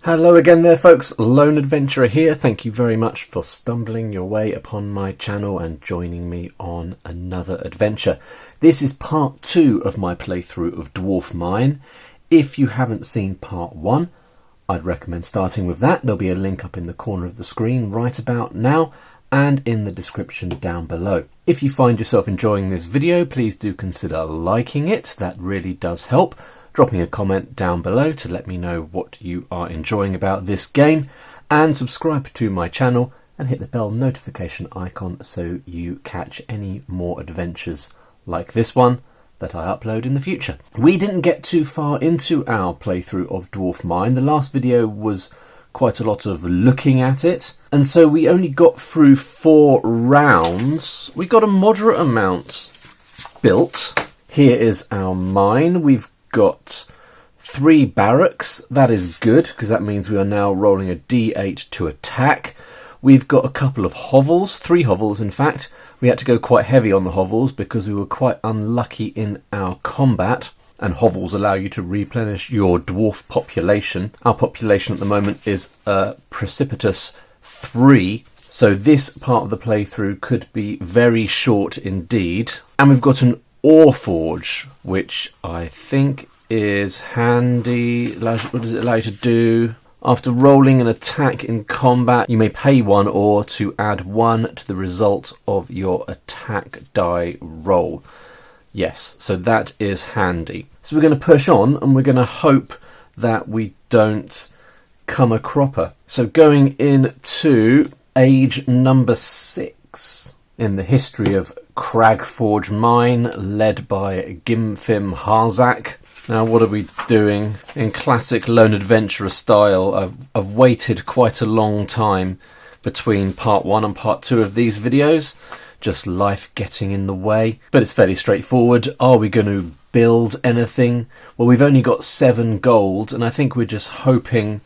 Hello again there folks, Lone Adventurer here. Thank you very much for stumbling your way upon my channel and joining me on another adventure. This is part 2 of my playthrough of Dwarf Mine. If you haven't seen part 1, I'd recommend starting with that. There'll be a link up in the corner of the screen right about now and in the description down below. If you find yourself enjoying this video, please do consider liking it. That really does help. Dropping a comment down below to let me know what you are enjoying about this game, and subscribe to my channel and hit the bell notification icon so you catch any more adventures like this one that I upload in the future. We didn't get too far into our playthrough of Dwarf Mine. The last video was quite a lot of looking at it, and so we only got through 4 rounds. We got a moderate amount built. Here is our mine. We've got 3 barracks. That is good because that means we are now rolling a d8 to attack. We've got a couple of hovels, 3 hovels in fact. We had to go quite heavy on the hovels because we were quite unlucky in our combat, and hovels allow you to replenish your dwarf population. Our population at the moment is a precipitous 3, so this part of the playthrough could be very short indeed. And we've got an ore forge, which I think is handy. What does it allow you to do? After rolling an attack in combat, you may pay 1 ore to add 1 to the result of your attack die roll. Yes, so that is handy. So we're going to push on and we're going to hope that we don't come a cropper. So going into age number 6 in the history of Cragforge Mine, led by Gimfim Harzak. Now what are we doing? In classic Lone Adventurer style, I've waited quite a long time between part 1 and part 2 of these videos. Just life getting in the way. But it's fairly straightforward. Are we going to build anything? Well, we've only got 7 gold, and I think we're just hoping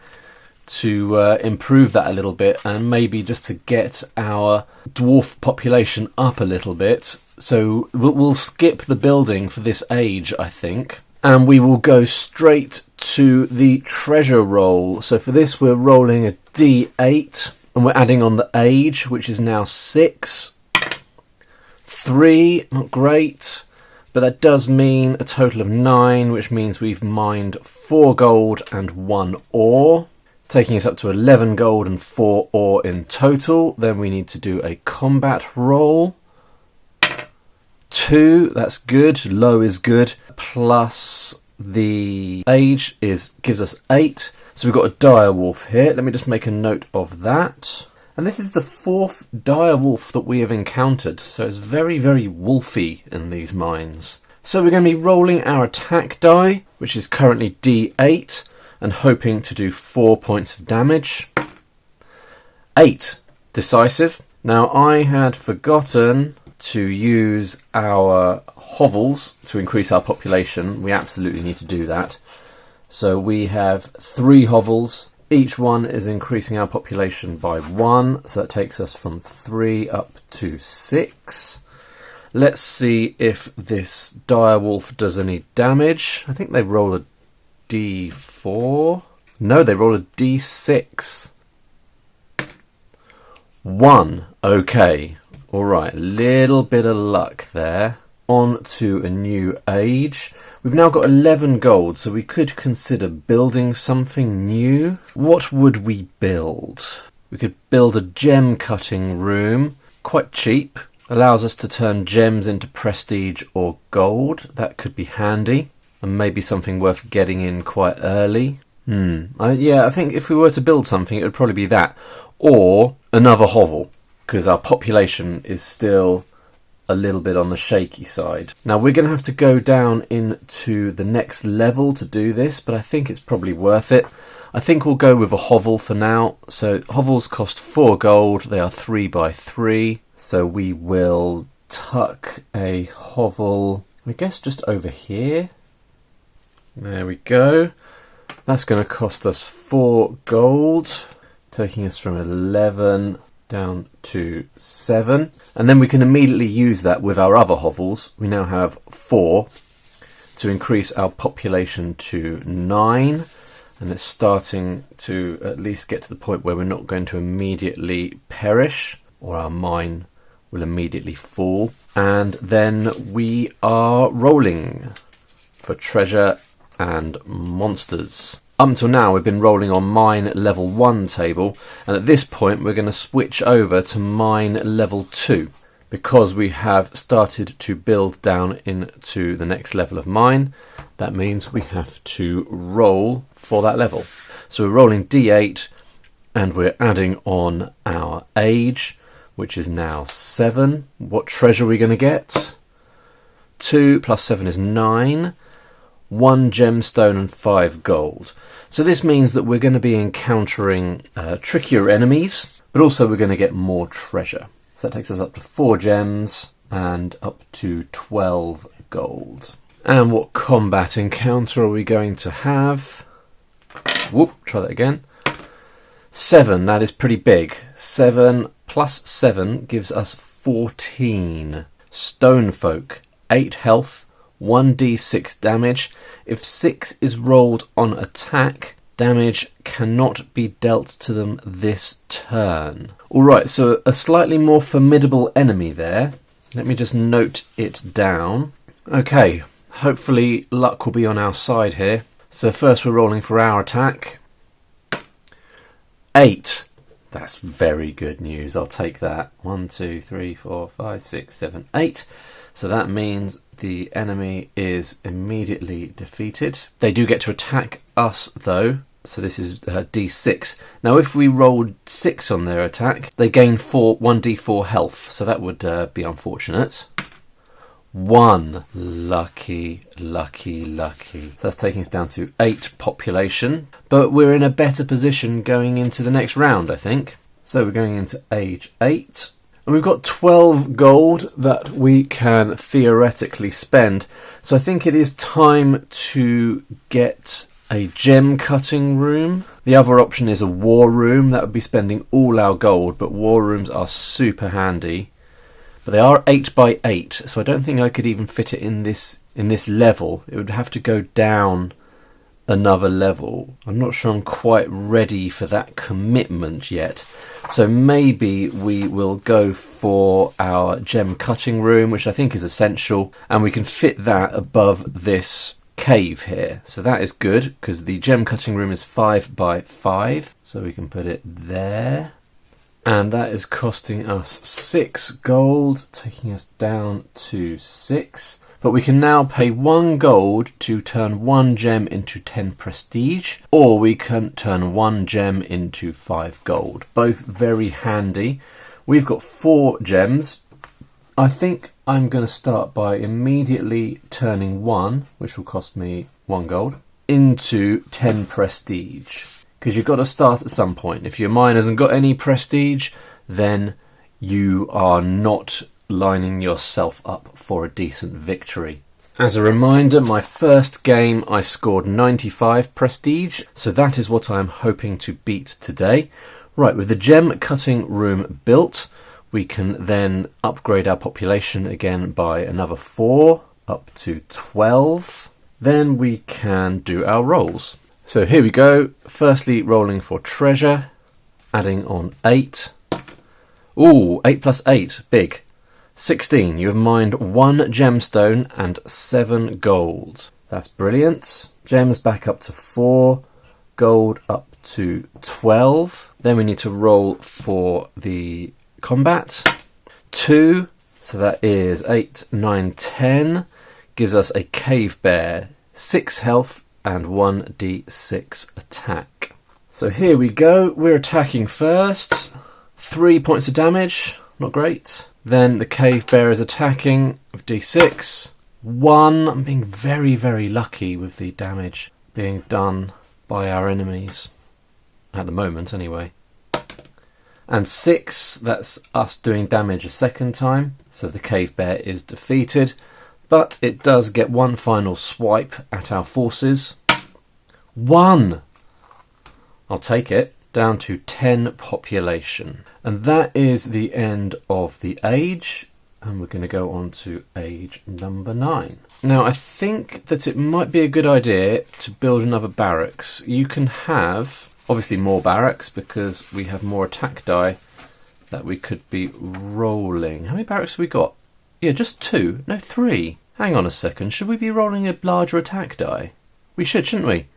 to improve that a little bit, and maybe just to get our dwarf population up a little bit. So we'll skip the building for this age, I think, and we will go straight to the treasure roll. So for this we're rolling a d8 and we're adding on the age, which is now 6. 3, not great, but that does mean a total of 9, which means we've mined 4 gold and 1 ore, taking us up to 11 gold and 4 ore in total. Then we need to do a combat roll. 2, that's good, low is good, plus the age gives us 8. So we've got a dire wolf here. Let me just make a note of that. And this is the 4th dire wolf that we have encountered, so it's very, very wolfy in these mines. So we're going to be rolling our attack die, which is currently d8, and hoping to do 4 points of damage. 8, decisive. Now I had forgotten to use our hovels to increase our population. We absolutely need to do that. So we have 3 hovels. Each one is increasing our population by 1, so that takes us from 3 up to 6. Let's see if this dire wolf does any damage. I think they roll a d4. No, they roll a d6. 1. Okay. Alright, little bit of luck there. On to a new age. We've now got 11 gold, so we could consider building something new. What would we build? We could build a gem cutting room. Quite cheap. Allows us to turn gems into prestige or gold. That could be handy. And maybe something worth getting in quite early. Yeah, I think if we were to build something, it would probably be that. Or another hovel, because our population is still a little bit on the shaky side. Now we're going to have to go down into the next level to do this, but I think it's probably worth it. I think we'll go with a hovel for now. So hovels cost 4 gold. They are 3 by 3. So we will tuck a hovel, I guess, just over here. There we go. That's going to cost us 4 gold, taking us from 11 down to 7. And then we can immediately use that with our other hovels. We now have 4 to increase our population to 9. And it's starting to at least get to the point where we're not going to immediately perish, or our mine will immediately fall. And then we are rolling for treasure and monsters. Up until now we've been rolling on mine level 1 table, and at this point we're going to switch over to mine level 2 because we have started to build down into the next level of mine. That means we have to roll for that level. So we're rolling D8 and we're adding on our age, which is now 7. What treasure are we going to get? 2 plus 7 is 9. 1 gemstone and 5 gold. So this means that we're going to be encountering trickier enemies, but also we're going to get more treasure. So that takes us up to 4 gems and up to 12 gold. And what combat encounter are we going to have? Whoop, try that again. 7, that is pretty big. 7 plus 7 gives us 14. Stone folk, 8 health, 1d6 damage. If 6 is rolled on attack, damage cannot be dealt to them this turn. Alright, so a slightly more formidable enemy there. Let me just note it down. Okay, hopefully luck will be on our side here. So first we're rolling for our attack. 8. That's very good news. I'll take that. 1, 2, 3, 4, 5, 6, 7, 8. So that means the enemy is immediately defeated. They do get to attack us though. So this is D6. Now if we rolled 6 on their attack, they gain 1d4 health. So that would be unfortunate. 1. Lucky, lucky, lucky. So that's taking us down to 8 population. But we're in a better position going into the next round, I think. So we're going into age 8. And we've got 12 gold that we can theoretically spend. So I think it is time to get a gem cutting room. The other option is a war room. That would be spending all our gold, but war rooms are super handy. But they are 8 by 8, so I don't think I could even fit it in this level. It would have to go down another level. I'm not sure I'm quite ready for that commitment yet. So maybe we will go for our gem cutting room, which I think is essential, and we can fit that above this cave here. So that is good because the gem cutting room is 5 by 5, so we can put it there. And that is costing us 6 gold, taking us down to 6. But we can now pay 1 gold to turn 1 gem into 10 prestige, or we can turn 1 gem into 5 gold. Both very handy. We've got 4 gems. I think I'm going to start by immediately turning 1, which will cost me 1 gold, into 10 prestige. Because you've got to start at some point. If your mine hasn't got any prestige, then you are not lining yourself up for a decent victory. As a reminder, my first game I scored 95 prestige, so that is what I'm hoping to beat today. Right, with the gem cutting room built, we can then upgrade our population again by another 4, up to 12. Then we can do our rolls. So here we go. Firstly, rolling for treasure, adding on 8. Ooh, 8 plus 8, big. 16. You have mined 1 gemstone and 7 gold. That's brilliant. Gems back up to 4, gold up to 12. Then we need to roll for the combat. 2, so that is 8, 9, 10. Gives us a cave bear, 6 health, and 1d6 attack. So here we go. We're attacking first. 3 points of damage. Not great. Then the cave bear is attacking with d6. 1. I'm being very, very lucky with the damage being done by our enemies. At the moment, anyway. And 6. That's us doing damage a second time. So the cave bear is defeated. But it does get one final swipe at our forces. 1! I'll take it. down to 10 population. And that is the end of the age. And we're going to go on to age number 9. Now, I think that it might be a good idea to build another barracks. You can have, obviously, more barracks because we have more attack die that we could be rolling. How many barracks have we got? Yeah, just 2. No, 3. Hang on a second. Should we be rolling a larger attack die? We should, shouldn't we?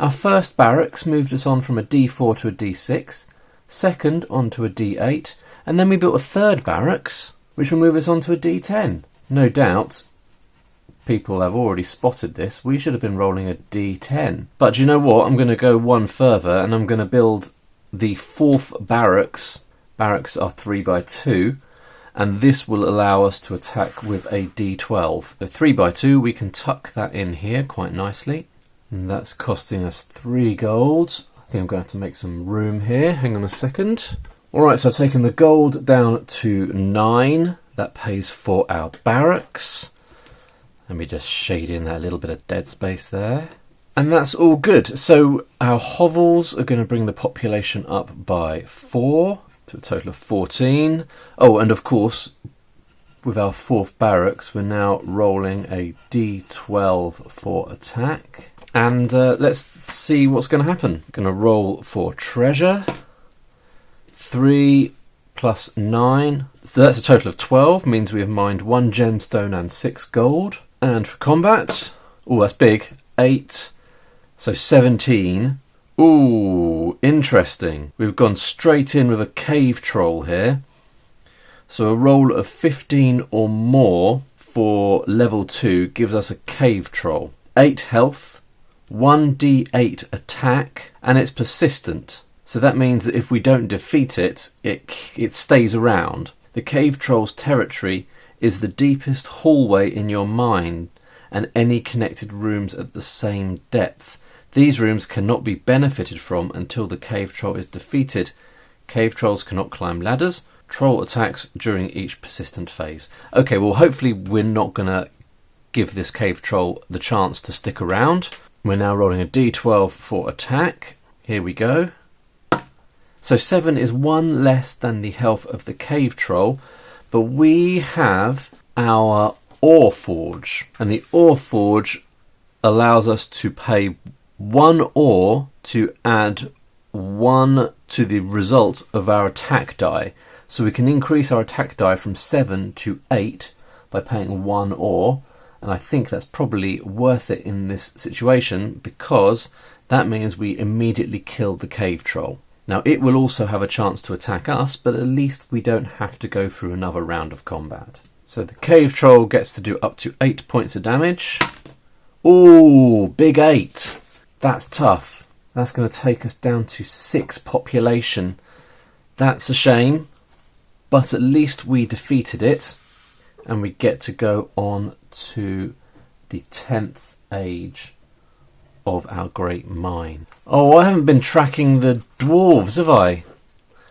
Our first barracks moved us on from a D4 to a D6. Second, onto a D8. And then we built a third barracks, which will move us on to a D10. No doubt, people have already spotted this. We should have been rolling a D10. But do you know what? I'm going to go one further, and I'm going to build the 4th barracks. Barracks are 3x2, and this will allow us to attack with a D12. The 3x2, we can tuck that in here quite nicely. And that's costing us 3 gold. I think I'm going to have to make some room here. Hang on a second. Alright, so I've taken the gold down to 9. That pays for our barracks. Let me just shade in that little bit of dead space there. And that's all good. So our hovels are going to bring the population up by 4 to a total of 14. Oh, and of course, with our 4th barracks, we're now rolling a D12 for attack. And let's see what's going to happen. Going to roll for treasure. 3 plus 9, so that's a total of 12, means we have mined 1 gemstone and 6 gold. And for combat, oh, that's big, 8, so 17. Ooh, interesting. We've gone straight in with a cave troll here. So a roll of 15 or more for level 2 gives us a cave troll. 8 health, 1d8 attack, and it's persistent. So that means that if we don't defeat it, it stays around. The cave troll's territory is the deepest hallway in your mine and any connected rooms at the same depth. These rooms cannot be benefited from until the cave troll is defeated. Cave trolls cannot climb ladders. Troll attacks during each persistent phase. Okay, well, hopefully we're not going to give this cave troll the chance to stick around. We're now rolling a d12 for attack. Here we go. So 7 is 1 less than the health of the cave troll, but we have our ore forge, and the ore forge allows us to pay 1 ore to add 1 to the result of our attack die. So we can increase our attack die from 7 to 8 by paying 1 ore, and I think that's probably worth it in this situation because that means we immediately kill the cave troll. Now, it will also have a chance to attack us, but at least we don't have to go through another round of combat. So the cave troll gets to do up to 8 points of damage. Ooh, big 8. That's tough. That's going to take us down to 6 population. That's a shame, but at least we defeated it, and we get to go on to the 10th age of our great mine. Oh, I haven't been tracking the dwarves, have I?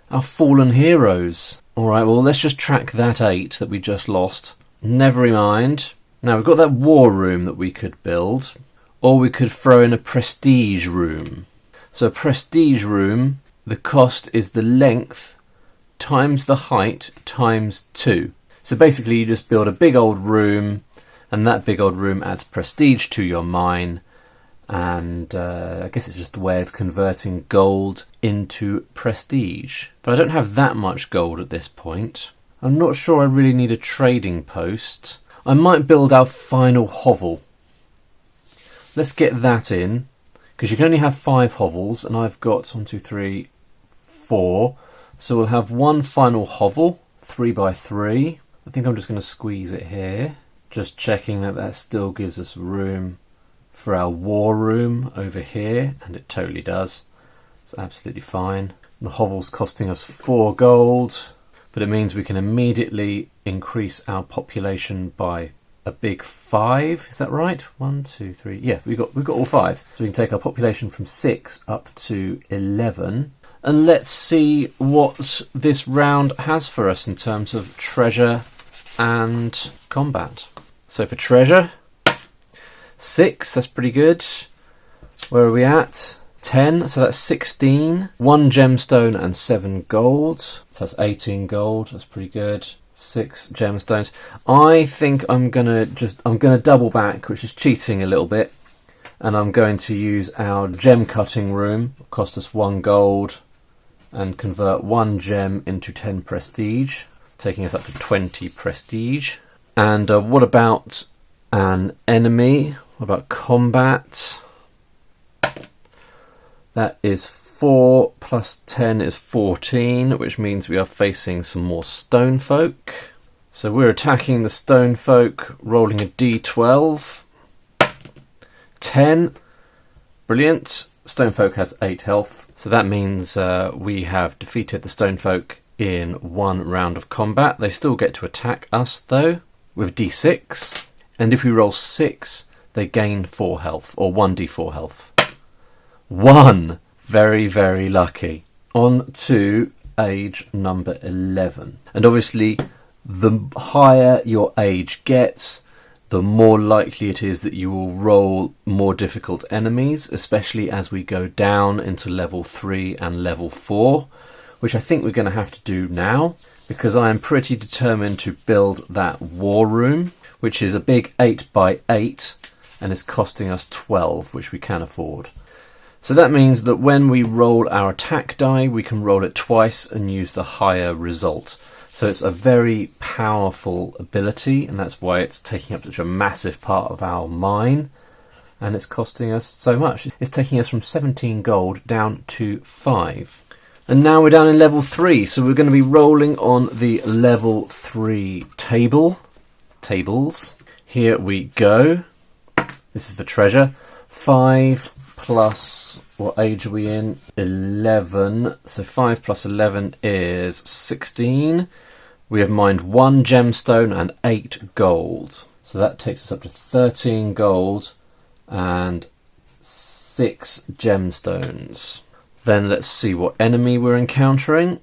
Our fallen heroes. Alright, well, let's just track that 8 that we just lost. Never mind. Now, we've got that war room that we could build, or we could throw in a prestige room. So a prestige room, the cost is the length times the height times 2. So basically you just build a big old room, and that big old room adds prestige to your mine. And I guess it's just a way of converting gold into prestige. But I don't have that much gold at this point. I'm not sure I really need a trading post. I might build our final hovel. Let's get that in, because you can only have 5 hovels, and I've got 1, 2, 3, 4. So we'll have 1 final hovel, 3x3. I think I'm just going to squeeze it here. Just checking that that still gives us room for our war room over here, and it totally does. It's absolutely fine. The hovel's costing us 4 gold, but it means we can immediately increase our population by a big 5. Is that right? 1, 2, 3. Yeah, we've got all 5. So we can take our population from 6 up to 11. And let's see what this round has for us in terms of treasure and combat. So for treasure, 6, that's pretty good. Where are we at? 10, so that's 16. 1 gemstone and 7 gold. So that's 18 gold. That's pretty good. 6 gemstones. I think I'm gonna double back, which is cheating a little bit, and I'm going to use our gem cutting room. It'll cost us 1 gold and convert 1 gem into 10 prestige, taking us up to 20 prestige. And what about an enemy? What about combat? That is 4 plus 10 is 14, which means we are facing some more stone folk. So we're attacking the stone folk, rolling a d12. 10. Brilliant. Stone folk has 8 health. So that means we have defeated the stone folk in 1 round of combat. They still get to attack us though with d6. And if we roll 6, they gain 4 health, or 1d4 health. 1! Very, very lucky. On to age number 11. And obviously, the higher your age gets, the more likely it is that you will roll more difficult enemies, especially as we go down into level 3 and level 4, which I think we're going to have to do now, because I am pretty determined to build that war room, which is a big 8x8 and is costing us 12, which we can afford. So that means that when we roll our attack die, we can roll it twice and use the higher result. So it's a very powerful ability, and that's why it's taking up such a massive part of our mine, and it's costing us so much. It's taking us from 17 gold down to 5. And now we're down in level 3, so we're going to be rolling on the level 3 tables. Here we go. This is the treasure. 5 plus, what age are we in? 11. So 5 plus 11 is 16. We have mined 1 gemstone and 8 gold. So that takes us up to 13 gold and 6 gemstones. Then let's see what enemy we're encountering.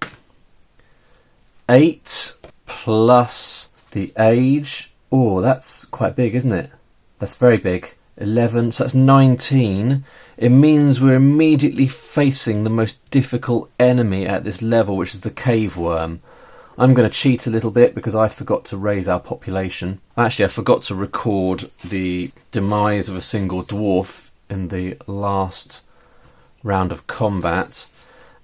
8 plus the age. Oh, that's quite big, isn't it? That's very big. 11, so that's 19. It means we're immediately facing the most difficult enemy at this level, which is the cave worm. I'm going to cheat a little bit because I forgot to raise our population. Actually, I forgot to record the demise of a single dwarf in the last round of combat,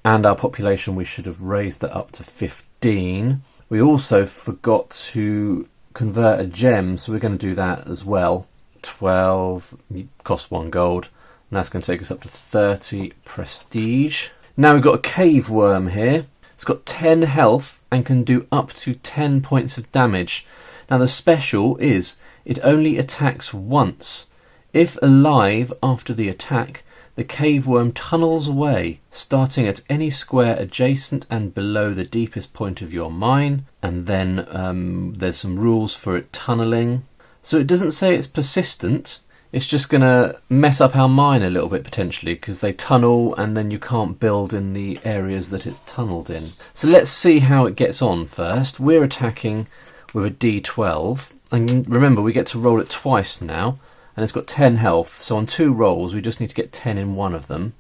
and our population, we should have raised that up to 15. We also forgot to convert a gem, so we're going to do that as well. 12, cost 1 gold, and that's going to take us up to 30 prestige. Now we've got a cave worm here. It's got 10 health and can do up to 10 points of damage. Now the special is it only attacks once. If alive after the attack, the cave worm tunnels away, starting at any square adjacent and below the deepest point of your mine, and then there's some rules for it tunneling. So it doesn't say it's persistent, it's just going to mess up our mine a little bit potentially, because they tunnel and then you can't build in the areas that it's tunnelled in. So let's see how it gets on first. We're attacking with a d12, and remember we get to roll it twice now, and it's got 10 health, so on 2 rolls we just need to get 10 in one of them.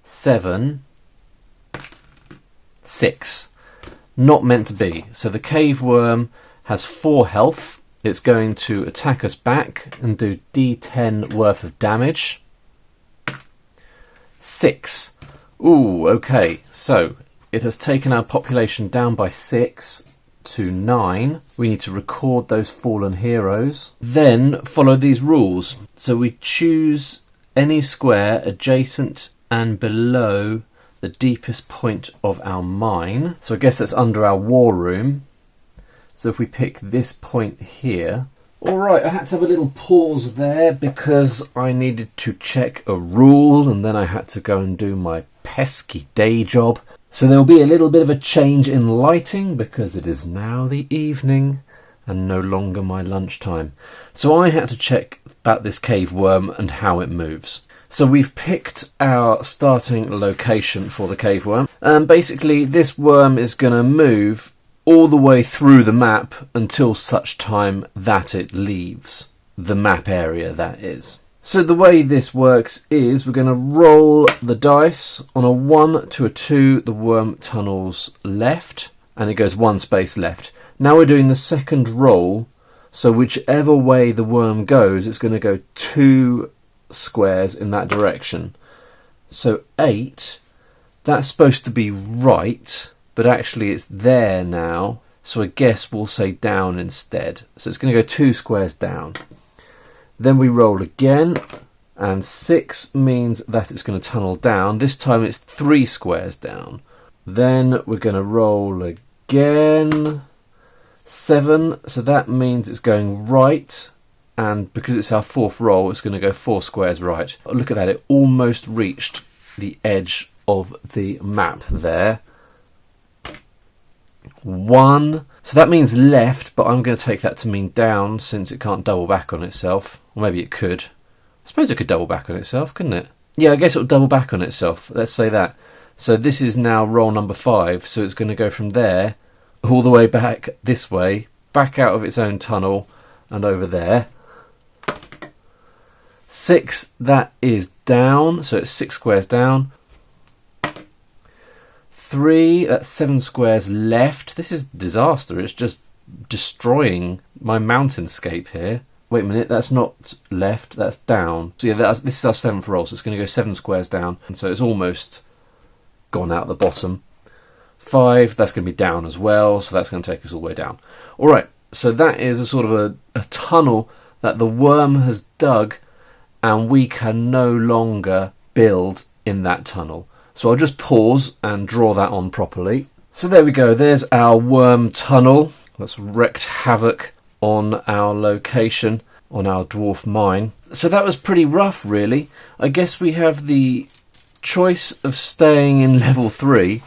7, 6. Not meant to be. So the cave worm has 4 health. It's going to attack us back and do d10 worth of damage. 6. Ooh, okay. So it has taken our population down by 6 to 9. We need to record those fallen heroes. Then follow these rules. So we choose any square adjacent and below the deepest point of our mine. So I guess that's under our war room. So if we pick this point here. Alright, I had to have a little pause there because I needed to check a rule, and then I had to go and do my pesky day job. So there'll be a little bit of a change in lighting because it is now the evening and no longer my lunchtime. So I had to check about this cave worm and how it moves. So we've picked our starting location for the cave worm. And basically this worm is going to move all the way through the map until such time that it leaves the map area, that is. So the way this works is we're going to roll the dice. On a 1 to a 2, the worm tunnels left, and it goes one space left. Now we're doing the second roll, so whichever way the worm goes, it's going to go 2 squares in that direction. So 8, that's supposed to be right, but actually it's there now, so I guess we'll say down instead. So it's going to go 2 squares down. Then we roll again, and 6 means that it's going to tunnel down. This time it's 3 squares down. Then we're going to roll again. 7, so that means it's going right, and because it's our 4th roll, it's going to go 4 squares right. Look at that, it almost reached the edge of the map there. 1, so that means left, but I'm going to take that to mean down since it can't double back on itself. Or maybe it could. I suppose it could double back on itself, couldn't it? Yeah, I guess it'll double back on itself. Let's say that. So this is now roll number 5, so it's going to go from there all the way back this way, back out of its own tunnel and over there. 6, that is down, so it's 6 squares down. 3, that's 7 squares left. This is disaster, it's just destroying my mountainscape here. Wait a minute, that's not left, that's down. So yeah, this is our 7th roll, so it's going to go 7 squares down, and so it's almost gone out the bottom. 5, that's going to be down as well, so that's going to take us all the way down. Alright, so that is a sort of a tunnel that the worm has dug, and we can no longer build in that tunnel. So I'll just pause and draw that on properly. So there we go, there's our worm tunnel that's wreaked havoc on our location, on our dwarf mine. So that was pretty rough, really. I guess we have the choice of staying in level 3,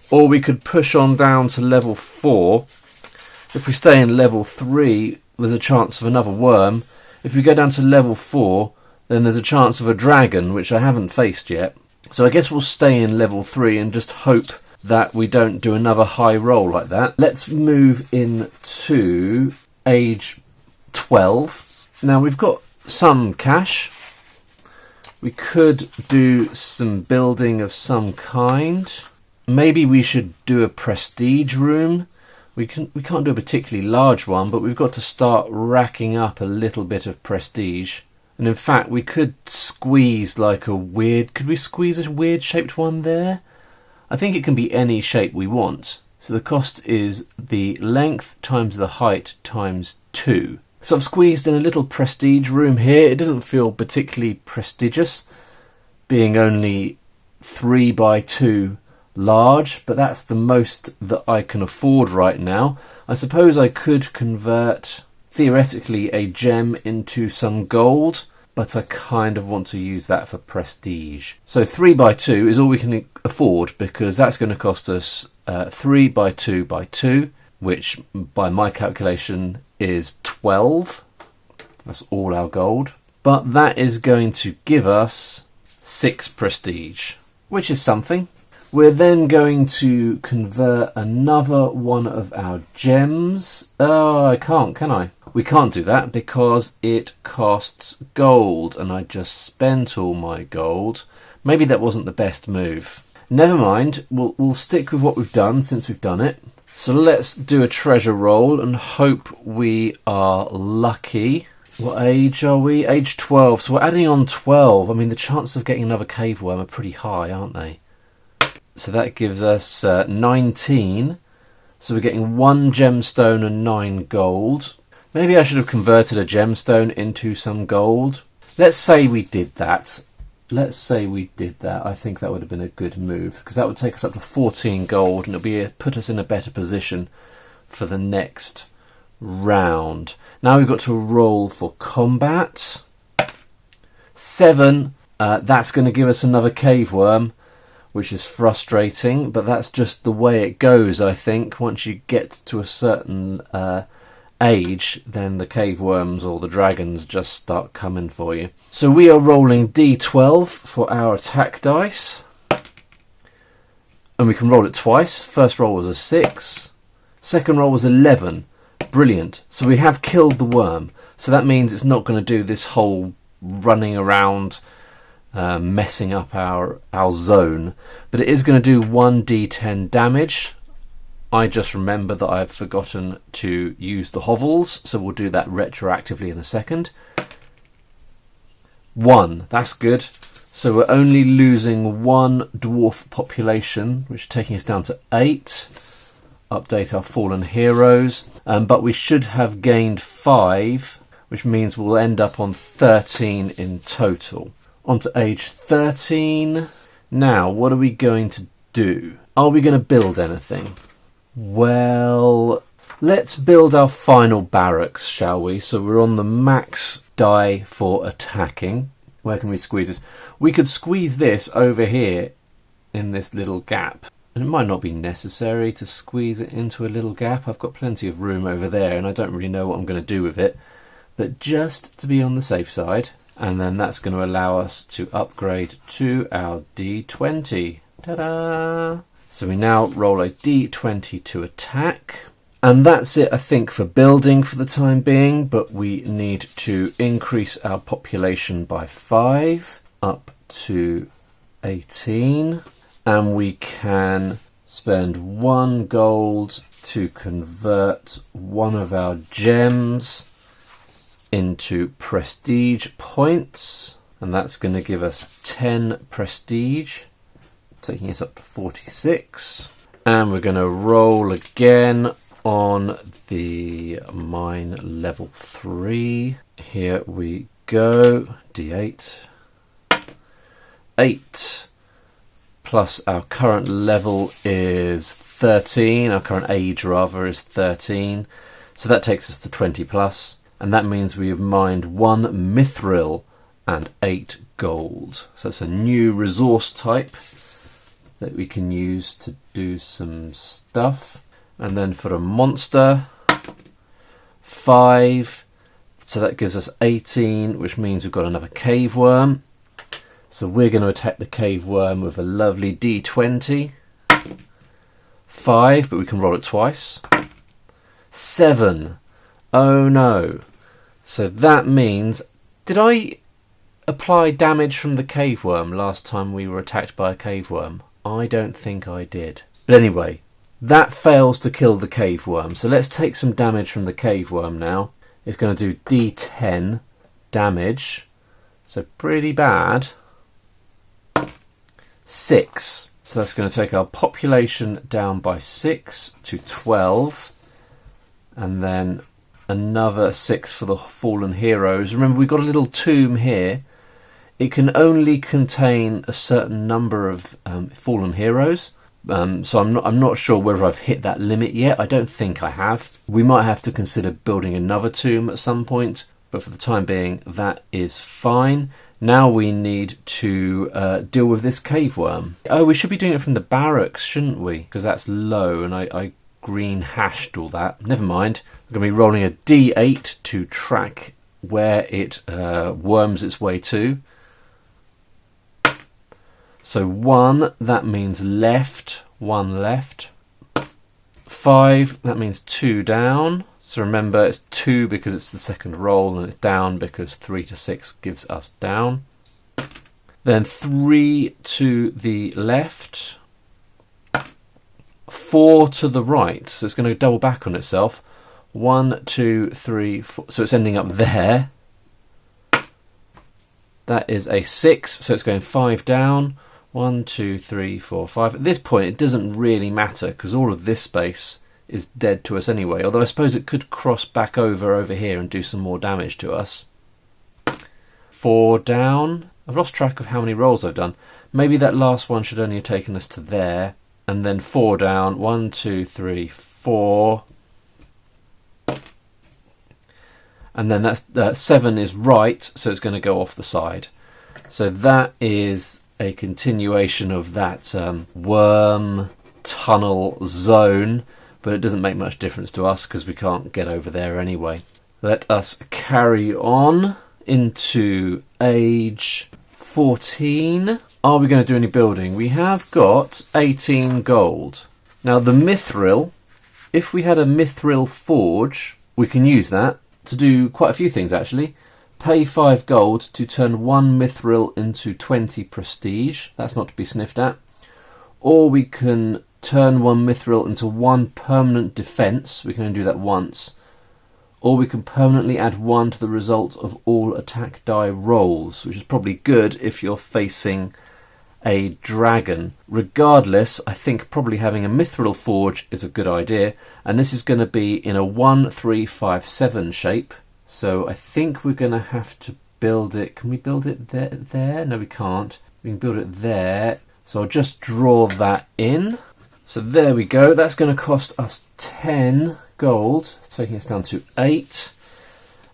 or we could push on down to level 4. If we stay in level 3, there's a chance of another worm. If we go down to level 4, then there's a chance of a dragon, which I haven't faced yet. So I guess we'll stay in level 3 and just hope that we don't do another high roll like that. Let's move into age 12. Now we've got some cash. We could do some building of some kind. Maybe we should do a prestige room. We can't do a particularly large one, but we've got to start racking up a little bit of prestige. And in fact, we could squeeze like a weird... Could we squeeze a weird shaped one there? I think it can be any shape we want. So the cost is the length times the height times 2. So I've squeezed in a little prestige room here. It doesn't feel particularly prestigious, being only 3 by 2 large, but that's the most that I can afford right now. I suppose I could convert, theoretically, a gem into some gold, but I kind of want to use that for prestige. So 3 by 2 is all we can afford, because that's going to cost us 3 by 2 by 2, which by my calculation is 12. That's all our gold. But that is going to give us 6 prestige, which is something. We're then going to convert another one of our gems. Oh, I can't, can I? We can't do that because it costs gold, and I just spent all my gold. Maybe that wasn't the best move. Never mind, we'll stick with what we've done since we've done it. So let's do a treasure roll and hope we are lucky. What age are we? Age 12. So we're adding on 12. I mean, the chances of getting another cave worm are pretty high, aren't they? So that gives us 19. So we're getting 1 gemstone and 9 gold. Maybe I should have converted a gemstone into some gold. Let's say we did that. I think that would have been a good move, because that would take us up to 14 gold, and it'll put us in a better position for the next round. Now we've got to roll for combat. 7. That's going to give us another cave worm, which is frustrating, but that's just the way it goes, I think. Once you get to a certain age, then the cave worms or the dragons just start coming for you. So we are rolling d12 for our attack dice, and we can roll it twice. First roll was a 6, second roll was 11. Brilliant. So we have killed the worm, so that means it's not going to do this whole running around messing up our zone, but it is going to do 1d10 damage. I just remember that I've forgotten to use the hovels, so we'll do that retroactively in a second. 1, that's good. So we're only losing 1 dwarf population, which is taking us down to 8. Update our fallen heroes, but we should have gained 5, which means we'll end up on 13 in total. On to age 13. Now, what are we going to do? Are we going to build anything? Well, let's build our final barracks, shall we? So we're on the max die for attacking. Where can we squeeze this? We could squeeze this over here in this little gap. And it might not be necessary to squeeze it into a little gap. I've got plenty of room over there and I don't really know what I'm going to do with it. But just to be on the safe side. And then that's going to allow us to upgrade to our D20. Ta-da! So we now roll a D20 to attack. And that's it, I think, for building for the time being. But we need to increase our population by 5 up to 18. And we can spend 1 gold to convert one of our gems into prestige points. And that's going to give us 10 prestige, taking us up to 46. And we're going to roll again on the mine level 3. Here we go. D8. 8. Plus our current level is 13, our current age rather is 13, so that takes us to 20 plus, and that means we have mined 1 mithril and 8 gold. So that's a new resource type that we can use to do some stuff. And then for a monster, 5, so that gives us 18, which means we've got another cave worm. So we're going to attack the cave worm with a lovely D20. 5, but we can roll it twice. 7. Oh no. So that means, did I apply damage from the cave worm last time we were attacked by a cave worm? I don't think I did. But anyway, that fails to kill the cave worm. So let's take some damage from the cave worm now. It's going to do D10 damage. So pretty bad. 6. So that's going to take our population down by 6 to 12. And then another 6 for the fallen heroes. Remember, we've got a little tomb here. It can only contain a certain number of fallen heroes. So I'm not sure whether I've hit that limit yet. I don't think I have. We might have to consider building another tomb at some point. But for the time being, that is fine. Now we need to deal with this cave worm. Oh, we should be doing it from the barracks, shouldn't we? Because that's low, and I green hashed all that. Never mind. We're going to be rolling a D8 to track where it worms its way to. So 1, that means left. 1 left. 5, that means 2 down. So remember, it's 2 because it's the second roll, and it's down because 3 to 6 gives us down. Then 3 to the left. 4 to the right. So it's going to double back on itself. 1, 2, 3, 4. So it's ending up there. That is a 6. So it's going 5 down. 1, 2, 3, 4, 5. At this point, it doesn't really matter because all of this space is dead to us anyway, although I suppose it could cross back over here and do some more damage to us. 4 down. I've lost track of how many rolls I've done. Maybe that last one should only have taken us to there. And then 4 down. 1, 2, 3, 4. And then that's 7 is right, so it's going to go off the side. So that is a continuation of that worm tunnel zone. But it doesn't make much difference to us because we can't get over there anyway. Let us carry on into age 14. Are we going to do any building? We have got 18 gold. Now the mithril, if we had a mithril forge, we can use that to do quite a few things actually. pay 5 gold to turn 1 mithril into 20 prestige. That's not to be sniffed at. Or we can turn 1 mithril into 1 permanent defense. We can only do that once. Or we can permanently add 1 to the result of all attack die rolls, which is probably good if you're facing a dragon. Regardless, I think probably having a mithril forge is a good idea, and this is going to be in a 1, 3, 5, 7 shape. So I think we're going to have to build it. Can we build it there? No, we can't. We can build it there. So I'll just draw that in. So there we go. That's going to cost us 10 gold, taking us down to 8.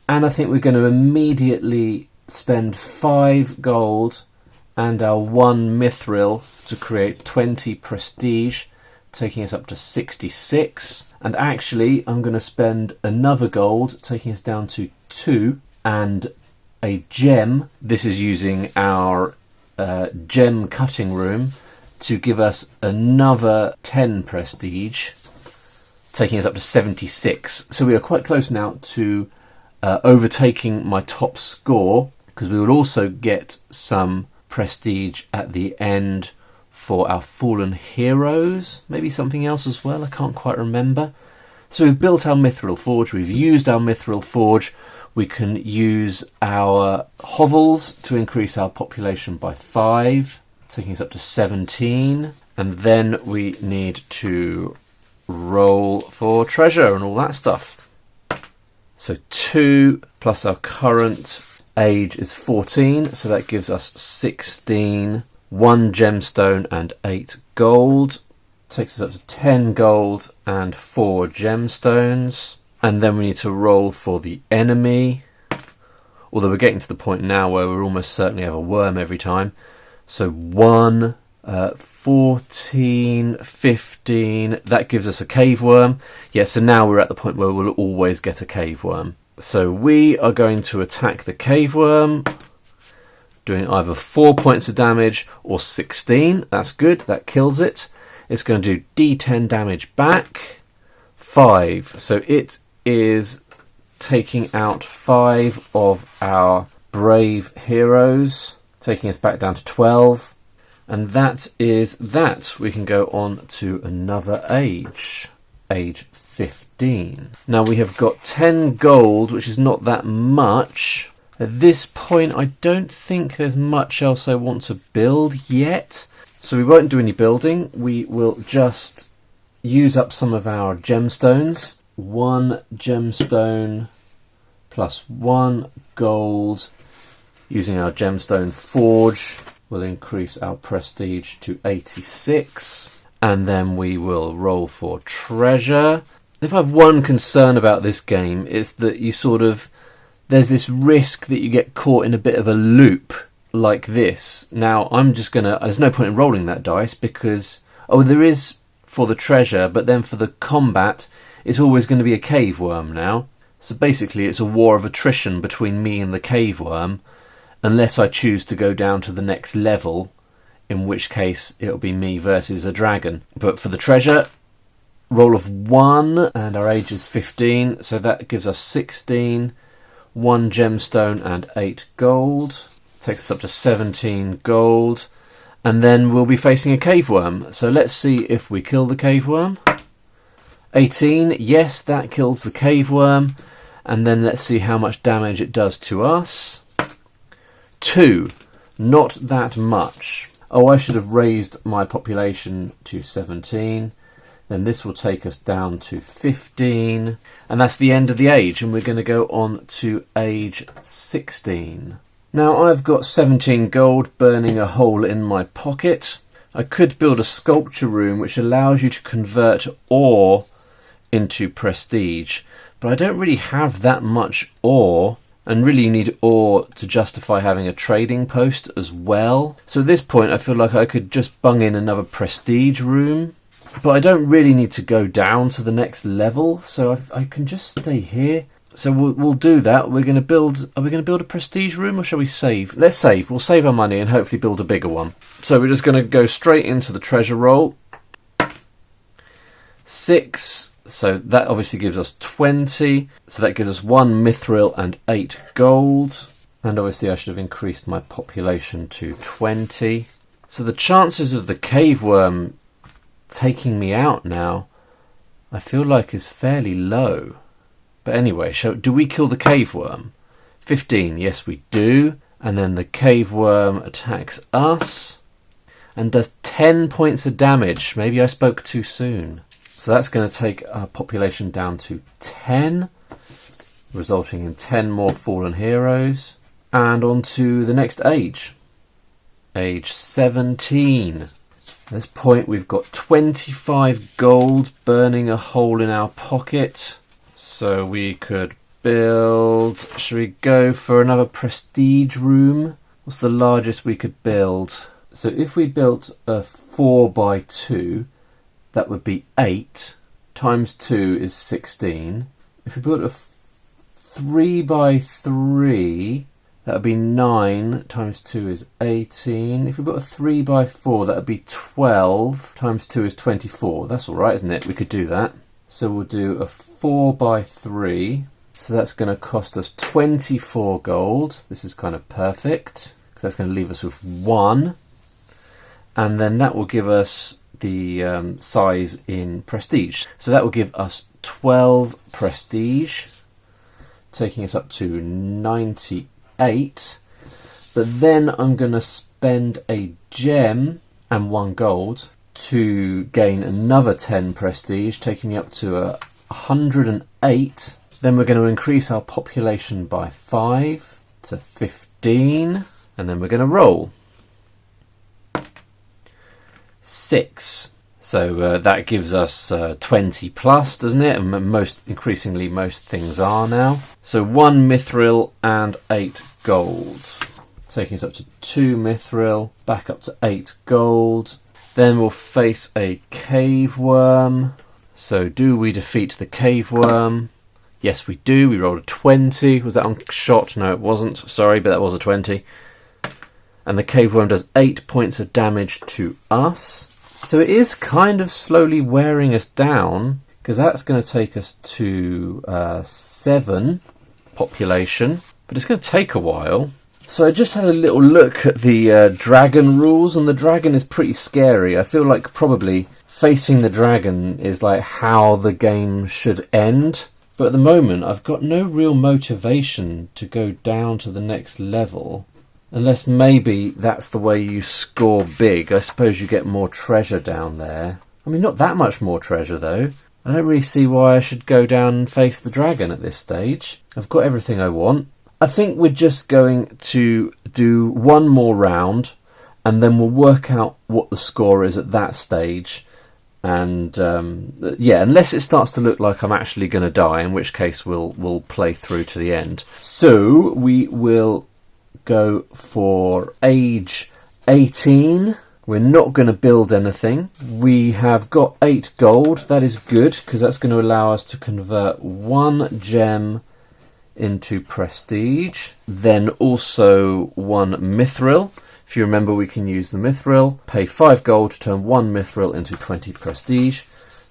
And I think we're going to immediately spend 5 gold and our 1 mithril to create 20 prestige, taking us up to 66. And actually, I'm going to spend another gold, taking us down to 2, and a gem. This is using our gem cutting room to give us another 10 prestige, taking us up to 76. So we are quite close now to overtaking my top score, because we will also get some prestige at the end for our fallen heroes, maybe something else as well, I can't quite remember. So we've built our mithril forge, we've used our mithril forge, we can use our hovels to increase our population by 5, taking us up to 17, and then we need to roll for treasure and all that stuff. So 2 plus our current age is 14, so that gives us 16, 1 gemstone and 8 gold. Takes us up to 10 gold and 4 gemstones. And then we need to roll for the enemy. Although we're getting to the point now where we'll almost certainly have a worm every time. So 1, 14, 15, that gives us a cave worm. Yeah, so now we're at the point where we'll always get a cave worm. So we are going to attack the cave worm, doing either 4 points of damage or 16. That's good, that kills it. It's going to do D10 damage back, 5. So it is taking out 5 of our brave heroes, taking us back down to 12. And that is that. We can go on to another age, age 15. Now we have got 10 gold, which is not that much. At this point, I don't think there's much else I want to build yet. So we won't do any building. We will just use up some of our gemstones. 1 gemstone plus 1 gold. Using our gemstone forge will increase our prestige to 86. And then we will roll for treasure. If I have one concern about this game, it's that there's this risk that you get caught in a bit of a loop like this. Now, there's no point in rolling that dice because, there is for the treasure, but then for the combat, it's always going to be a cave worm now. So basically, it's a war of attrition between me and the cave worm, unless I choose to go down to the next level, in which case it'll be me versus a dragon. But for the treasure, roll of 1, and our age is 15, so that gives us 16, 1 gemstone and 8 gold. Takes us up to 17 gold, and then we'll be facing a cave worm. So let's see if we kill the cave worm. 18, yes, that kills the cave worm, and then let's see how much damage it does to us. 2, not that much. I should have raised my population to 17. Then this will take us down to 15. And that's the end of the age. And we're going to go on to age 16. Now I've got 17 gold burning a hole in my pocket. I could build a sculpture room which allows you to convert ore into prestige. But I don't really have that much ore. And really you need ore to justify having a trading post as well. So at this point I feel like I could just bung in another prestige room. But I don't really need to go down to the next level, so I can just stay here. So we'll do that. Are we going to build a prestige room, or shall we save? Let's save. We'll save our money and hopefully build a bigger one. So we're just going to go straight into the treasure roll. 6. So that obviously gives us 20. So that gives us 1 mithril and 8 gold. And obviously I should have increased my population to 20. So the chances of the cave worm taking me out now, I feel like is fairly low. But anyway, do we kill the cave worm? 15, yes we do. And then the cave worm attacks us and does 10 points of damage. Maybe I spoke too soon. So that's going to take our population down to 10, resulting in 10 more fallen heroes. And on to the next age. Age 17. At this point we've got 25 gold burning a hole in our pocket. So we could build... Should we go for another prestige room? What's the largest we could build? So if we built a 4x2, that would be 8. Times 2 is 16. If we built a 3x3... that would be 9, times 2 is 18. If we put a 3x4, that would be 12, times 2 is 24. That's alright, isn't it? We could do that. So we'll do a 4x3. So that's going to cost us 24 gold. This is kind of perfect, because that's going to leave us with 1. And then that will give us the size in prestige. So that will give us 12 prestige, taking us up to 98. But then I'm going to spend a gem and 1 gold to gain another 10 prestige, taking me up to 108. Then we're going to increase our population by 5 to 15, and then we're going to roll 6. So that gives us 20 plus, doesn't it? And increasingly most things are now. So 1 mithril and 8 gold, taking us up to 2 mithril, back up to 8 gold. Then we'll face a cave worm. So do we defeat the cave worm? Yes, we do. We rolled a 20. Was that on shot? No, it wasn't. Sorry, but that was a 20. And the cave worm does 8 points of damage to us. So it is kind of slowly wearing us down, because that's going to take us to 7 population. But it's going to take a while. So I just had a little look at the dragon rules, and the dragon is pretty scary. I feel like probably facing the dragon is like how the game should end. But at the moment, I've got no real motivation to go down to the next level. Unless maybe that's the way you score big. I suppose you get more treasure down there. I mean, not that much more treasure, though. I don't really see why I should go down and face the dragon at this stage. I've got everything I want. I think we're just going to do one more round, and then we'll work out what the score is at that stage. And yeah, unless it starts to look like I'm actually going to die, in which case we'll play through to the end. So we will go for age 18. We're not going to build anything. We have got 8 gold. That is good, because that's going to allow us to convert 1 gem into prestige. Then also 1 mithril. If you remember, we can use the mithril. Pay 5 gold to turn 1 mithril into 20 prestige.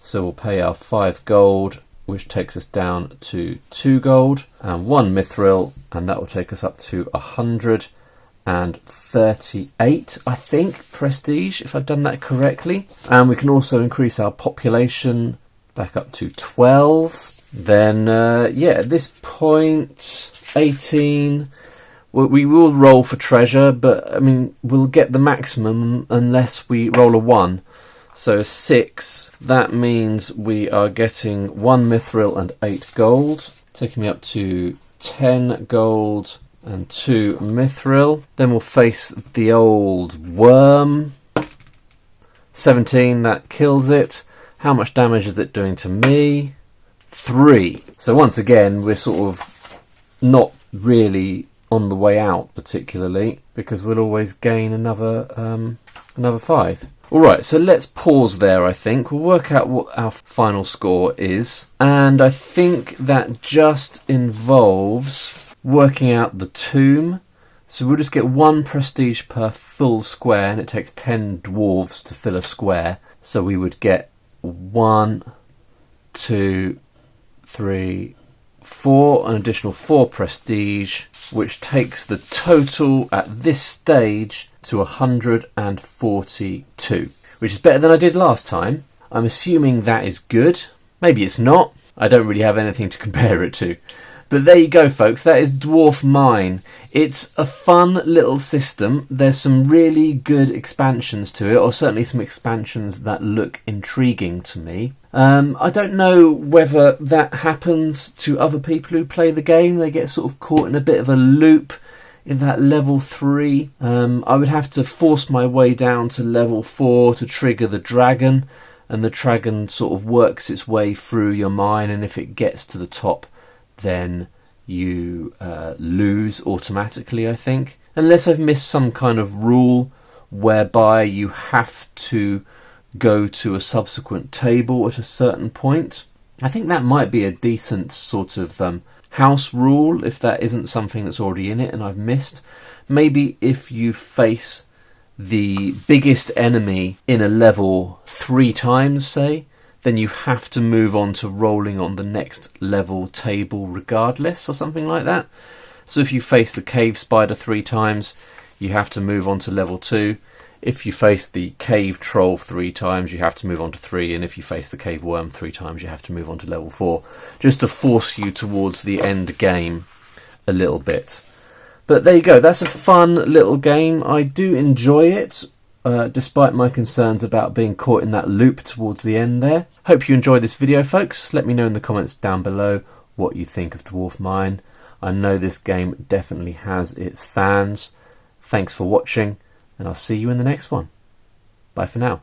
So we'll pay our 5 gold, which takes us down to 2 gold, and 1 mithril, and that will take us up to 138, I think, prestige, if I've done that correctly. And we can also increase our population back up to 12. Then, yeah, at this point, 18, we will roll for treasure, but, I mean, we'll get the maximum unless we roll a 1. So 6, that means we are getting 1 mithril and 8 gold, taking me up to 10 gold and 2 mithril. Then we'll face the old worm. 17, that kills it. How much damage is it doing to me? 3. So once again, we're sort of not really on the way out particularly, because we'll always gain another 5. Alright, so let's pause there, I think. We'll work out what our final score is. And I think that just involves working out the tomb. So we'll just get 1 prestige per full square, and it takes 10 dwarves to fill a square. So we would get 1, 2, 3, an additional 4 prestige, which takes the total at this stage to 142, which is better than I did last time. I'm assuming that is good. Maybe it's not. I don't really have anything to compare it to. But there you go, folks. That is Dwarf Mine. It's a fun little system. There's some really good expansions to it, or certainly some expansions that look intriguing to me. I don't know whether that happens to other people who play the game. They get sort of caught in a bit of a loop in that level 3. I would have to force my way down to level 4 to trigger the dragon, and the dragon sort of works its way through your mine, and if it gets to the top, then you lose automatically, I think. Unless I've missed some kind of rule whereby you have to go to a subsequent table at a certain point. I think that might be a decent sort of house rule, if that isn't something that's already in it and I've missed. Maybe if you face the biggest enemy in a level 3 times, say, then you have to move on to rolling on the next level table regardless, or something like that. So if you face the cave spider 3 times, you have to move on to level 2. If you face the cave troll 3 times, you have to move on to 3. And if you face the cave worm 3 times, you have to move on to level 4. Just to force you towards the end game a little bit. But there you go. That's a fun little game. I do enjoy it. Despite my concerns about being caught in that loop towards the end there. Hope you enjoyed this video, folks. Let me know in the comments down below what you think of Dwarf Mine. I know this game definitely has its fans. Thanks for watching, and I'll see you in the next one. Bye for now.